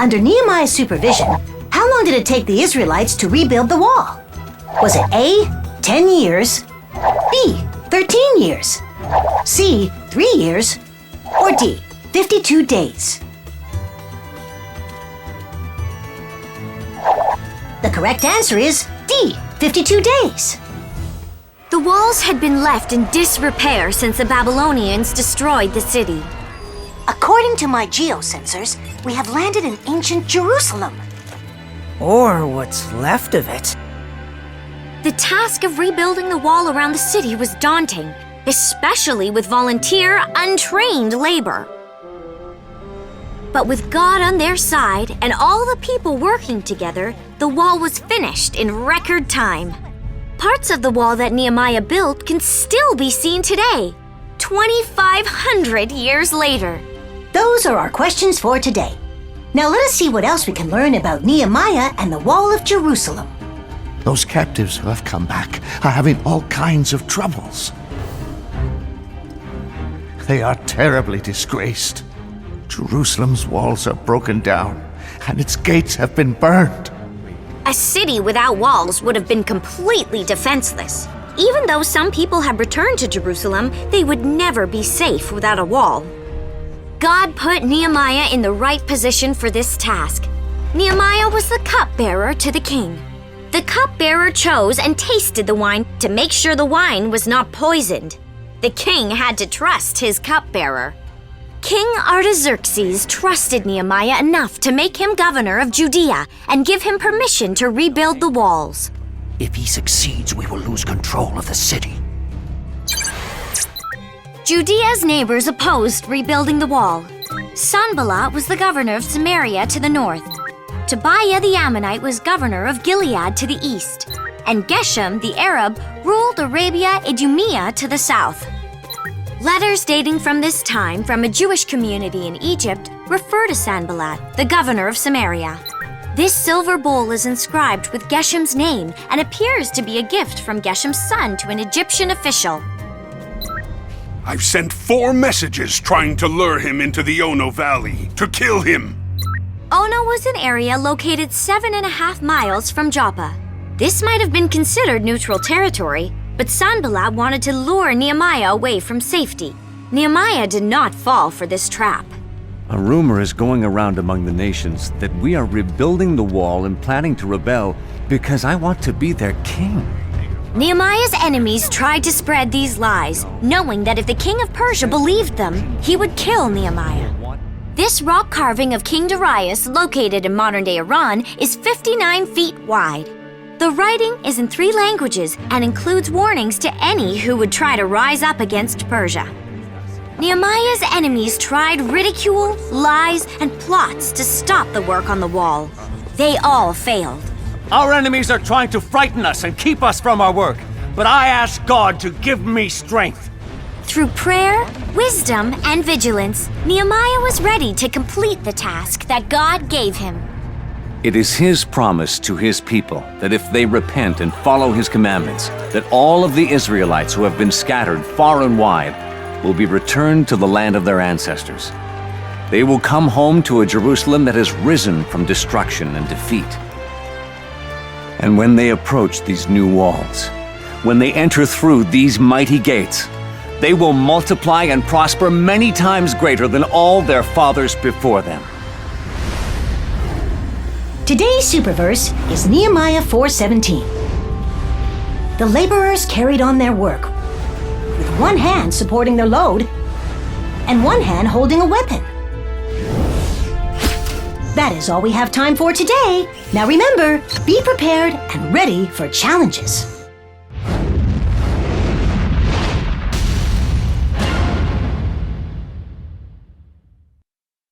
Under Nehemiah's supervision, how long did it take the Israelites to rebuild the wall? Was it A, 10 years, B, 13 years, C, 3 years, or D, 52 days? The correct answer is D, 52 days. The walls had been left in disrepair since the Babylonians destroyed the city. According to my geosensors, we have landed in ancient Jerusalem. Or what's left of it. The task of rebuilding the wall around the city was daunting, especially with volunteer, untrained labor. But with God on their side and all the people working together, the wall was finished in record time. Parts of the wall that Nehemiah built can still be seen today, 2,500 years later. Those are our questions for today. Now let us see what else we can learn about Nehemiah and the Wall of Jerusalem. Those captives who have come back are having all kinds of troubles. They are terribly disgraced. Jerusalem's walls are broken down, and its gates have been burned. A city without walls would have been completely defenseless. Even though some people had returned to Jerusalem, they would never be safe without a wall. God put Nehemiah in the right position for this task. Nehemiah was the cupbearer to the king. The cupbearer chose and tasted the wine to make sure the wine was not poisoned. The king had to trust his cupbearer. King Artaxerxes trusted Nehemiah enough to make him governor of Judea and give him permission to rebuild the walls. If he succeeds, we will lose control of the city. Judea's neighbors opposed rebuilding the wall. Sanballat was the governor of Samaria to the north. Tobiah the Ammonite was governor of Gilead to the east. And Geshem the Arab ruled Arabia Idumea to the south. Letters dating from this time from a Jewish community in Egypt refer to Sanballat, the governor of Samaria. This silver bowl is inscribed with Geshem's name and appears to be a gift from Geshem's son to an Egyptian official. I've sent 4 messages trying to lure him into the Ono Valley, to kill him. Ono was an area located 7.5 miles from Joppa. This might have been considered neutral territory, but Sanballat wanted to lure Nehemiah away from safety. Nehemiah did not fall for this trap. A rumor is going around among the nations that we are rebuilding the wall and planning to rebel because I want to be their king. Nehemiah's enemies tried to spread these lies, knowing that if the king of Persia believed them, he would kill Nehemiah. This rock carving of King Darius, located in modern-day Iran, is 59 feet wide. The writing is in 3 languages and includes warnings to any who would try to rise up against Persia. Nehemiah's enemies tried ridicule, lies, and plots to stop the work on the wall. They all failed. Our enemies are trying to frighten us and keep us from our work, but I ask God to give me strength. Through prayer, wisdom, and vigilance, Nehemiah was ready to complete the task that God gave him. It is his promise to his people that if they repent and follow his commandments, that all of the Israelites who have been scattered far and wide will be returned to the land of their ancestors. They will come home to a Jerusalem that has risen from destruction and defeat. And when they approach these new walls, when they enter through these mighty gates, they will multiply and prosper many times greater than all their fathers before them. Today's superverse is Nehemiah 4:17. The laborers carried on their work, with one hand supporting their load and one hand holding a weapon. That is all we have time for today. Now remember, be prepared and ready for challenges.